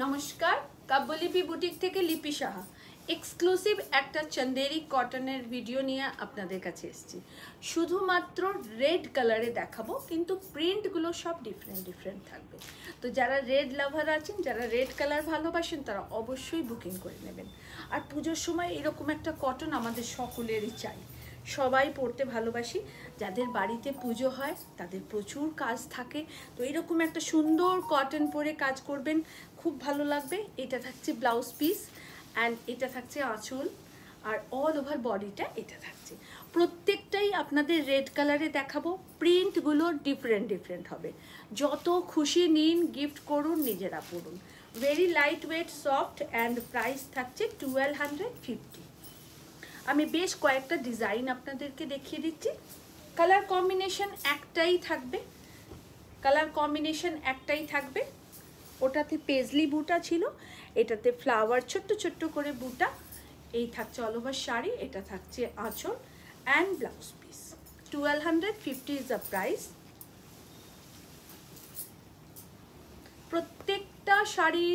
নমস্কার, কাব্যলিপি বুটিক থেকে লিপি সাহা এক্সক্লুসিভ একটা চন্দেরি কটনের ভিডিও নিয়ে আপনাদের কাছে এসেছি। শুধুমাত্র রেড কালারে দেখাবো, কিন্তু প্রিন্টগুলো সব ডিফারেন্ট থাকবে। তো যারা রেড লাভার আছেন, যারা রেড কালার ভালোবাসেন, তারা অবশ্যই বুকিং করে নেবেন। আর পুজোর সময় এরকম একটা কটন আমাদের সকলেরই চাই, সবাই পরতে ভালোবাসি। যাদের বাড়িতে পুজো হয় তাদের প্রচুর কাজ থাকে, তো এরকম একটা সুন্দর কটন পরে কাজ করবেন, খুব ভালো লাগবে। এটা থাকছে ব্লাউজ পিস অ্যান্ড এটা থাকছে আঁচল, আর অল ওভার বডিটা এটা থাকছে। প্রত্যেকটাই আপনাদের রেড কালারে দেখাবো। প্রিন্টগুলো ডিফারেন্ট হবে। যত খুশি নিন, গিফট করুন, নিজেরা পরুন। Very light weight, soft and price থাকছে 1250। আমি বেশ কয়েকটা ডিজাইন আপনাদেরকে দেখিয়ে দিচ্ছি। কালার কম্বিনেশন একটাই থাকবে। ওটাতে পেজলি বুটা ছিল, এটাতে ফ্লাওয়ার ছোট্ট করে বুটা। এই থাকছে অল ওভার শাড়ি, এটা থাকছে আঁচল and blouse piece. 1250 is the price. প্রত্যেকটা শাড়ি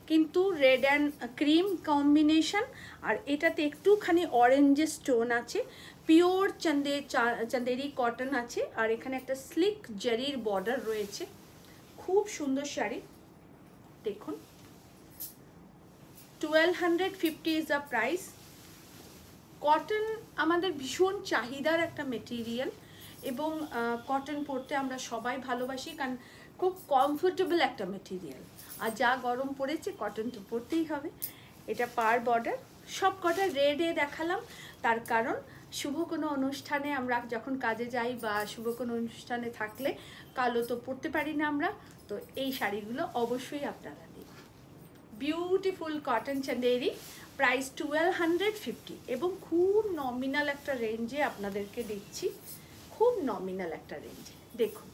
কিন্তু রেড অ্যান্ড ক্রিম কম্বিনেশন, আর এটাতে একটুখানি অরেঞ্জের স্টোন আছে। পিওর চন্দেরি কটন আছে, আর এখানে একটা স্লিক জারির বর্ডার রয়েছে। খুব সুন্দর শাড়ি, দেখুন। 1250 ইজ দ্য প্রাইস। কটন আমাদের ভীষণ চাহিদার একটা মেটেরিয়াল, এবং কটন পরতে আমরা সবাই ভালোবাসি, কারণ খুব কমফোর্টেবল একটা মেটেরিয়াল। আর যা গরম পড়েছে, কটন তো পরতেই হবে। এটা পার বর্ডার। সব কটা রেডে দেখালাম, তার কারণ শুভ কোনো অনুষ্ঠানে আমরা যখন কাজে যাই বা শুভ কোনো অনুষ্ঠানে থাকলে কালো তো পরতে পারি না আমরা, তো এই শাড়িগুলো অবশ্যই আপনারা নিন। বিউটিফুল কটন চান্দেরি, প্রাইস 1250, এবং খুব নমিনাল একটা রেঞ্জে আপনাদেরকে দিচ্ছি। খুব নমিনাল একটা রেঞ্জে। দেখুন,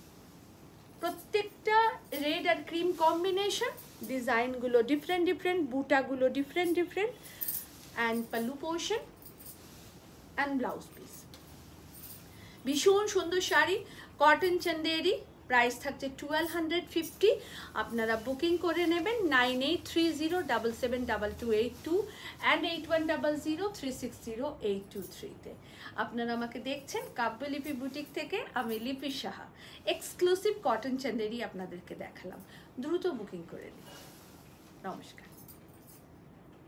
প্রত্যেকটা রেড আর ক্রিম কম্বিনেশন, ডিজাইনগুলো ডিফারেন্ট, বুটাগুলো different and pallu portion and blouse piece. ভীষণ সুন্দর শাড়ি, কটন চান্দেরি। প্রাইস থাকছে 1250। আপনারা বুকিং করে নেবেন 9830772282 অ্যান্ড 8100360823-তে। আপনারা আমাকে দেখছেন কাব্যলিপি বুটিক থেকে। আমি লিপি সাহা এক্সক্লুসিভ কটন চান্দেরি আপনাদেরকে দেখালাম। দ্রুত বুকিং করে নিন। নমস্কার।